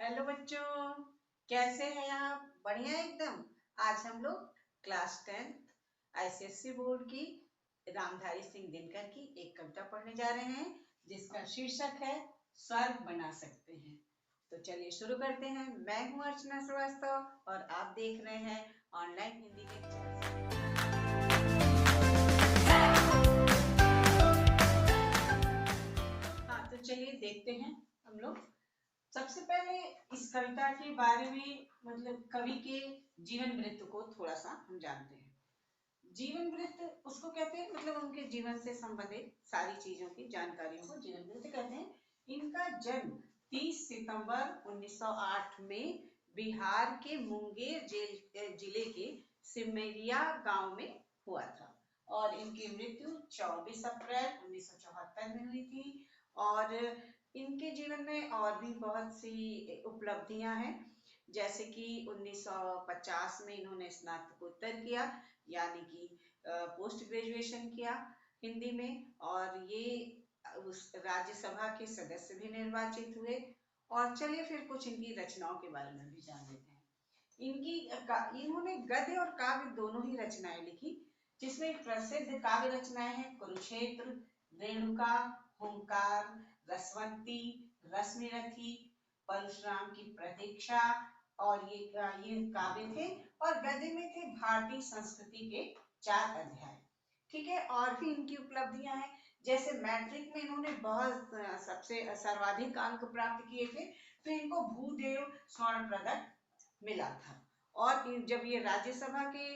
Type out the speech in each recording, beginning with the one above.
Hello बच्चों, कैसे हैं आप? बढ़िया एकदम। आज हम लोग क्लास 10th आईसीएससी बोर्ड की रामधारी सिंह दिनकर की एक कविता पढ़ने जा रहे हैं जिसका शीर्षक है स्वर्ग बना सकते हैं। तो चलिए शुरू करते हैं। मैं हूँ अर्चना श्रीवास्तव और आप देख रहे हैं ऑनलाइन हिंदी लेक्चर। हाँ, तो चलिए देखते हैं हम लोग। सबसे पहले इस कविता के बारे में मतलब कवि के जीवन वृत्त को थोड़ा सा हम जानते हैं। जीवन वृत्त उसको कहते हैं, मतलब उनके जीवन से संबंधित सारी चीजों की जानकारियों को जीवन वृत्त कहते हैं। इनका जन्म 30 सितंबर 1908 में बिहार के मुंगेर जिले के सिमरिया गांव में हुआ था और इनकी मृत्यु 24 अप्रैल 1974 में हुई थी। और इनके जीवन में और भी बहुत सी उपलब्धियां हैं, जैसे कि 1950 में इन्होंने स्नातकोत्तर किया, यानी कि पोस्ट ग्रेजुएशन किया हिंदी में, और ये उस राज्यसभा के सदस्य भी निर्वाचित हुए। और चलिए फिर कुछ इनकी रचनाओं के बारे में भी जान लेते हैं। इन्होंने गद्य और काव्य दोनों ही रचनाएं लिखी, जिसमें प्रसिद्ध काव्य रचनाएं हैं कुरुक्षेत्र, रेणुका, हुंकार, रसवंती, रश्मिरथी, परशुराम की प्रतीक्षा, और ये काव्य थे। और गद्य में थे भारतीय संस्कृति के 4 अध्याय। ठीक है, और भी इनकी उपलब्धियां हैं, जैसे मैट्रिक में इन्होंने बहुत सबसे सर्वाधिक अंक प्राप्त किए थे, तो इनको भूदेव स्वर्ण पदक मिला था। और जब ये राज्यसभा के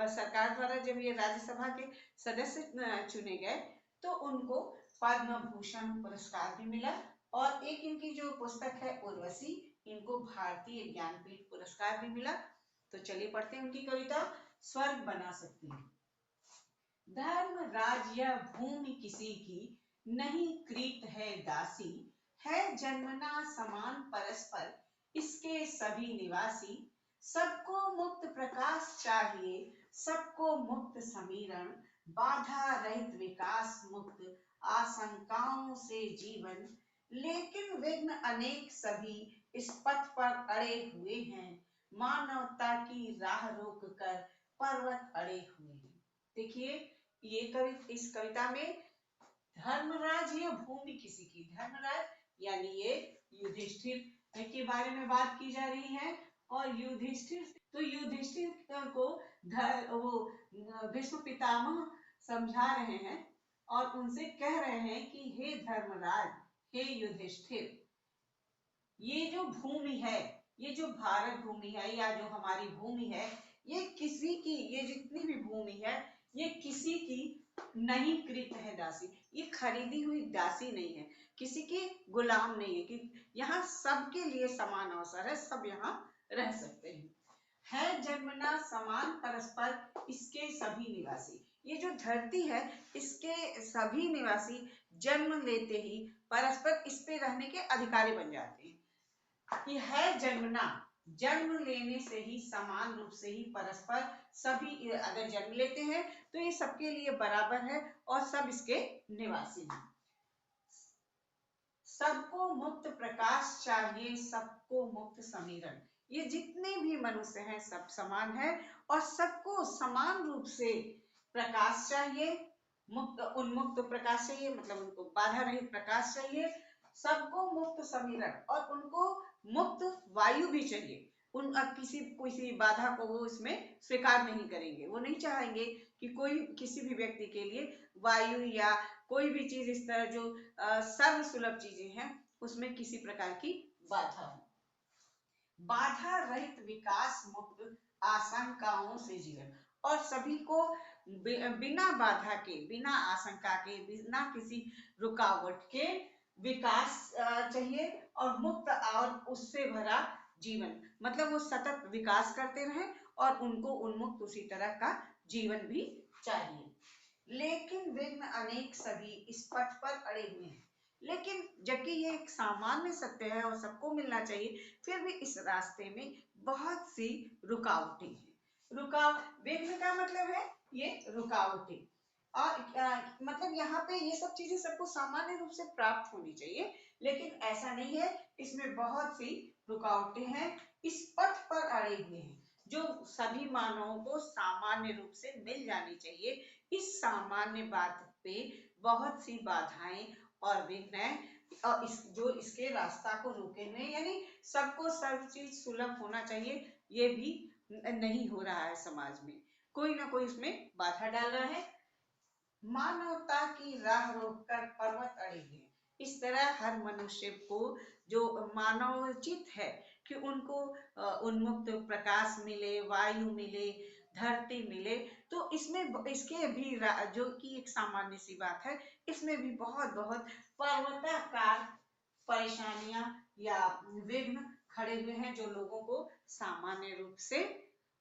सरकार द्वारा जब ये राज्यसभा के सदस्य चुने गए, तो उनको पद्म भूषण पुरस्कार भी मिला। और एक इनकी जो पुस्तक है उर्वशी, इनको भारतीय ज्ञानपीठ पुरस्कार भी मिला। तो चलिए पढ़ते हैं उनकी कविता स्वर्ग बना सकते हैं। धर्म राज्य भूमि किसी की नहीं कृत है दासी, है जन्मना समान परस्पर इसके सभी निवासी। सबको मुक्त प्रकाश चाहिए, सबको मुक्त समीरण, बाधा रहित विकास मुक्त आशंकाओं से जीवन। लेकिन विघ्न अनेक सभी इस पथ पर अड़े हुए हैं, मानवता की राह रोक कर पर्वत अड़े हुए हैं। देखिए, इस कविता में धर्मराज या भूमि किसी की, धर्मराज यानी ये युधिष्ठिर के बारे में बात की जा रही है। और युधिष्ठिर को वो भीष्म पितामह समझा रहे हैं और उनसे कह रहे हैं कि हे धर्मराज, हे युधिष्ठिर, ये जो भूमि है, ये जो भारत भूमि है या जो हमारी भूमि है, ये किसी की, ये जितनी भी भूमि है, ये किसी की नहीं कृत है दासी। ये खरीदी हुई दासी नहीं है, किसी की गुलाम नहीं है, कि यहाँ सबके लिए समान अवसर है, सब यहाँ रह सकते हैं। है जन्मना समान परस्पर इसके सभी निवासी। ये जो धरती है, इसके सभी निवासी जन्म लेते ही परस्पर इस पे रहने के अधिकारी बन जाते हैं। कि है जन्मना, जन्म लेने से ही समान रूप से ही परस्पर सभी अगर जन्म लेते हैं तो ये सबके लिए बराबर है और सब इसके निवासी हैं। सबको मुक्त प्रकाश चाहिए, सबको मुक्त समीरण। ये जितने भी मनुष्य हैं सब समान है और सबको समान रूप से प्रकाश चाहिए, मुक्त उन्मुक्त प्रकाश चाहिए, मतलब उनको बाधा रहित प्रकाश चाहिए। सबको मुक्त समीरण, और उनको मुक्त वायु भी चाहिए। उन किसी बाधा को वो इसमें स्वीकार नहीं करेंगे, वो नहीं चाहेंगे कि कोई किसी भी व्यक्ति के लिए वायु या कोई भी चीज इस तरह जो सर्व सुलभ चीजें हैं उसमें किसी प्रकार की बाधा हो। बाधा रहित विकास मुक्त आशंकाओं से जीवन, और सभी को बिना बाधा के, बिना आशंका के, बिना किसी रुकावट के विकास चाहिए, और मुक्त और उससे भरा जीवन, मतलब वो सतत विकास करते रहें और उनको उन्मुक्त उसी तरह का जीवन भी चाहिए। लेकिन विघ्न अनेक सभी इस पथ पर अड़े हुए हैं। लेकिन जबकि ये एक सामान्य सत्य है और सबको मिलना चाहिए, फिर भी इस रास्ते में बहुत सी रुकावटें हैं। विघ्न का मतलब है ये रुकावटें, और मतलब यहाँ पे ये सब चीजें सबको सामान्य रूप से प्राप्त होनी चाहिए, लेकिन ऐसा नहीं है, इसमें बहुत सी रुकावटें हैं। इस पथ पर अड़े हुए हैं जो सभी मानवों को सामान्य रूप से मिल जानी चाहिए। इस सामान्य बात पे बहुत सी बाधाएं और विघ्न और जो इसके रास्ता को रोके हुए, यानी सबको सब चीज सुलभ होना चाहिए, ये भी नहीं हो रहा है। समाज में कोई ना कोई इसमें बाधा डाल रहा है। मानवता की राह रोककर पर्वत अड़े हैं। इस तरह हर मनुष्य को जो मानवोचित है कि उनको उन्मुक्त प्रकाश मिले, वायु मिले, धरती मिले, तो इसमें इसके भी जो कि एक सामान्य सी बात है, इसमें भी बहुत बहुत पर्वताकार परेशानियां या विघ्न खड़े हुए हैं जो लोगों को सामान्य रूप से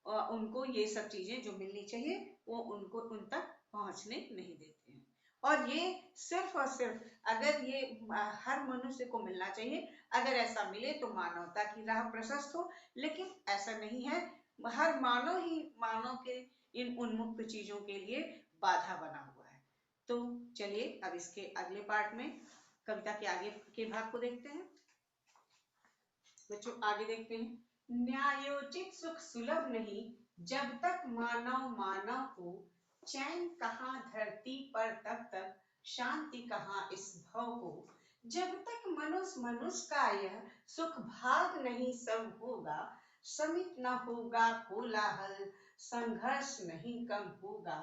उनको ये सब चीजें जो मिलनी चाहिए वो उनको उन तक पहुंचने नहीं देते हैं। और ये सिर्फ और सिर्फ अगर ये हर मनुष्य को मिलना चाहिए, अगर ऐसा मिले तो मानवता की राह प्रशस्त हो, लेकिन ऐसा नहीं है। हर मानव ही मानव के इन उन्मुक्त चीजों के लिए बाधा बना हुआ है। तो चलिए अब इसके अगले पार्ट में कविता के आगे के भाग को देखते हैं। बच्चों आगे देखते हैं। न्यायोचित सुख सुलभ नहीं, जब तक मानव मानव को, चैन कहाँ धरती पर तब तक शांति कहाँ इस भव को। जब तक मनुष्य मनुष्य का यह सुख भाग नहीं सम होगा, समित न होगा कोलाहल, संघर्ष नहीं कम होगा।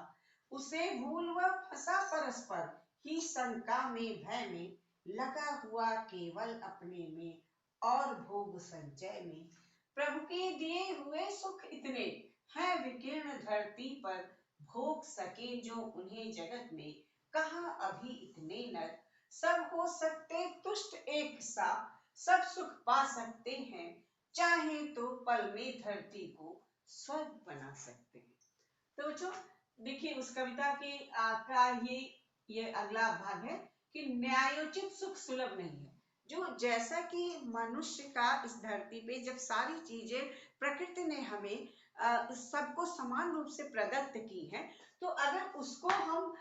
उसे भूल व फंसा परस्पर ही शंका में भय में, लगा हुआ केवल अपने में और भोग संचय में। प्रभु के दिए हुए सुख इतने हैं विकीर्ण धरती पर, भोग सके जो उन्हें जगत में, कहाँ अभी इतने नर। सब हो सकते तुष्ट एक सा, सब सुख पा सकते हैं, चाहे तो पल में धरती को स्वर्ग बना सकते हैं। तो बच्चों देखिए उस कविता के का ये अगला भाग है कि न्यायोचित सुख सुलभ नहीं है। जो जैसा कि मनुष्य का इस धरती पे जब सारी चीजें प्रकृति ने हमें सबको समान रूप से प्रदत्त की है, तो अगर उसको हम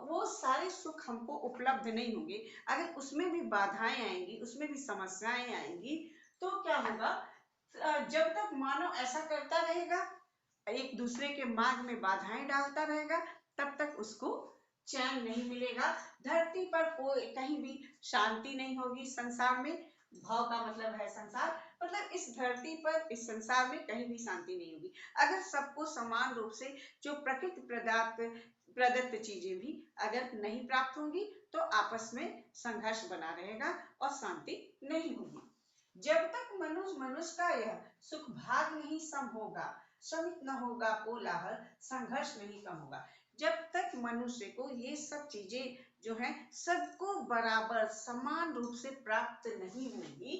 वो सारे सुख हमको उपलब्ध नहीं होंगे, अगर उसमें भी बाधाएं आएंगी, उसमें भी समस्याएं आएंगी, तो क्या होगा। जब तक मानव ऐसा करता रहेगा, एक दूसरे के मार्ग में बाधाएं डालता रहेगा, तब तक उसको चैन नहीं मिलेगा। धरती पर कोई कहीं भी शांति नहीं होगी। संसार में, भाव का मतलब है संसार, मतलब इस धरती पर इस संसार में कहीं भी शांति नहीं होगी। अगर सबको समान रूप से जो प्रकृति प्रदत्त चीजें भी अगर नहीं प्राप्त होंगी, तो आपस में संघर्ष बना रहेगा और शांति नहीं होगी। जब तक मनुष्य मनुष्य का यह सुख भाग नहीं सम होगा, समित न होगा कोलाहल, संघर्ष नहीं कम होगा। जब तक मनुष्य को ये सब चीजें जो है सबको बराबर समान रूप से प्राप्त नहीं होगी,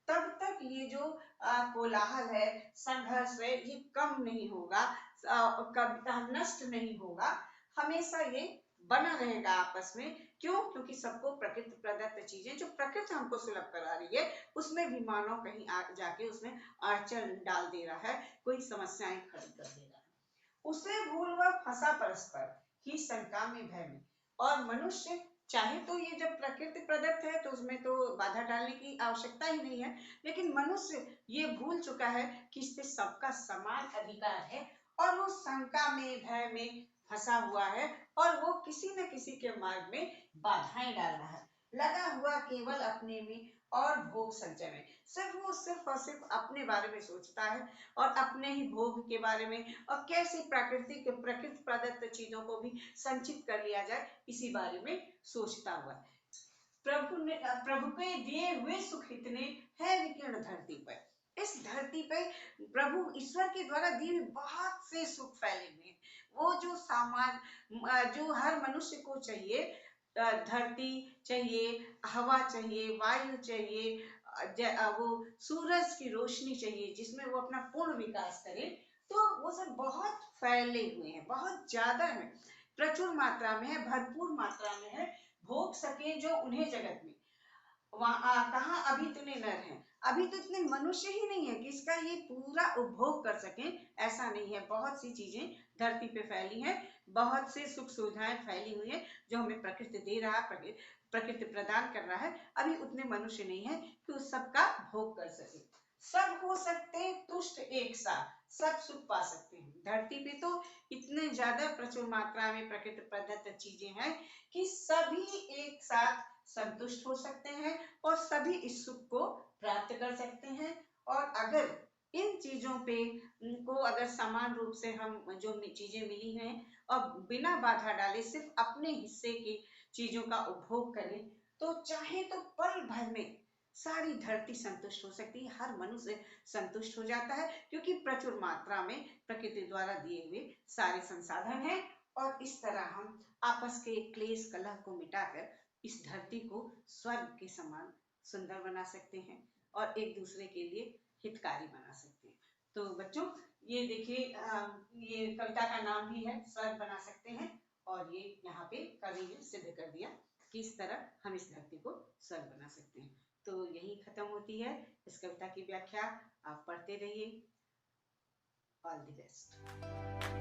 तब तक ये जो कोलाहल है, संघर्ष है, ये कम नहीं होगा, कभी नष्ट नहीं होगा, हमेशा ये बना रहेगा आपस में। क्यों? क्योंकि सबको प्रकृति प्रदत्त चीजें जो प्रकृति हमको सुलभ करा रही है, उसमें भी मानव कहीं जाके उसमें अड़चन डाल दे रहा है, कोई समस्याएं खड़ी कर दे रहा है। उसे भूल व फंसा परस्पर ही शंका में भय में। और मनुष्य चाहे तो ये जब प्रकृति प्रदत्त है तो उसमें तो बाधा डालने की आवश्यकता ही नहीं है, लेकिन मनुष्य ये भूल चुका है कि इस पे सबका समान अधिकार है, और वो शंका में भय में फंसा हुआ है, और वो किसी न किसी के मार्ग में बाधाएं डाल रहा है, लगा हुआ केवल अपने में और भोग संचय में। वो सिर्फ और सिर्फ अपने बारे में सोचता है और अपने ही भोग के बारे में, और कैसे प्रकृति प्रदत्त चीजों को भी संचित कर लिया जाए, इसी बारे में सोचता हुआ है। प्रभु के दिए हुए सुख इतने हैं विकीर्ण धरती पर। इस धरती पे प्रभु ईश्वर के द्वारा दिए बहुत से सुख फैले हुए हैं। वो जो जो हर मनुष्य को चाहिए, धरती चाहिए, हवा चाहिए, वायु चाहिए, वो सूरज की रोशनी चाहिए जिसमें वो अपना पूर्ण विकास करे, तो वो सब बहुत फैले हुए हैं, बहुत ज्यादा है, प्रचुर मात्रा में है, भरपूर मात्रा में है। भोग सके जो उन्हें जगत में, वहां कहाँ अभी इतने नर हैं, अभी तो इतने मनुष्य ही नहीं है कि इसका ये पूरा उपभोग कर सकें, ऐसा नहीं है। बहुत सी चीजें धरती पे फैली हैं, बहुत से सुख सुविधाएं फैली हुई हैं जो हमें प्रकृति दे रहा है, प्रकृति प्रदान कर रहा है। अभी उतने मनुष्य नहीं है कि उस सब का भोग कर सके। सब हो सकते हैं तुष्ट एक साथ, सब सुख पा सकते हैं। धरती पे तो इतने ज्यादा प्रचुर मात्रा में प्रकृति प्रदत्त चीजें हैं कि सभी एक साथ संतुष्ट हो सकते हैं और सभी इस सुख को प्राप्त कर सकते हैं। और अगर इन चीजों पे को अगर समान रूप से हम जो चीजें मिली हैं और बिना बाधा डाले सिर्फ अपने हिस्से की चीजों का उपभोग करें, तो चाहे तो पल भर में सारी धरती संतुष्ट हो सकती है, हर मनुष्य संतुष्ट हो जाता है, क्योंकि प्रचुर मात्रा में प्रकृति द्वारा दिए हुए सारे संसाधन हैं। और इस तरह हम आपस के क्लेश कलह को मिटाकर इस धरती को स्वर्ग के समान सुंदर बना सकते हैं और एक दूसरे के लिए हितकारी बना सकते हैं। तो बच्चों, ये देखिए, ये कविता का नाम भी है स्वर्ग बना सकते हैं, और ये यहाँ पे कवि ने सिद्ध कर दिया कि इस तरह हम इस धरती को स्वर्ग बना सकते हैं। तो यही खत्म होती है इस कविता की व्याख्या। आप पढ़ते रहिए। All the best.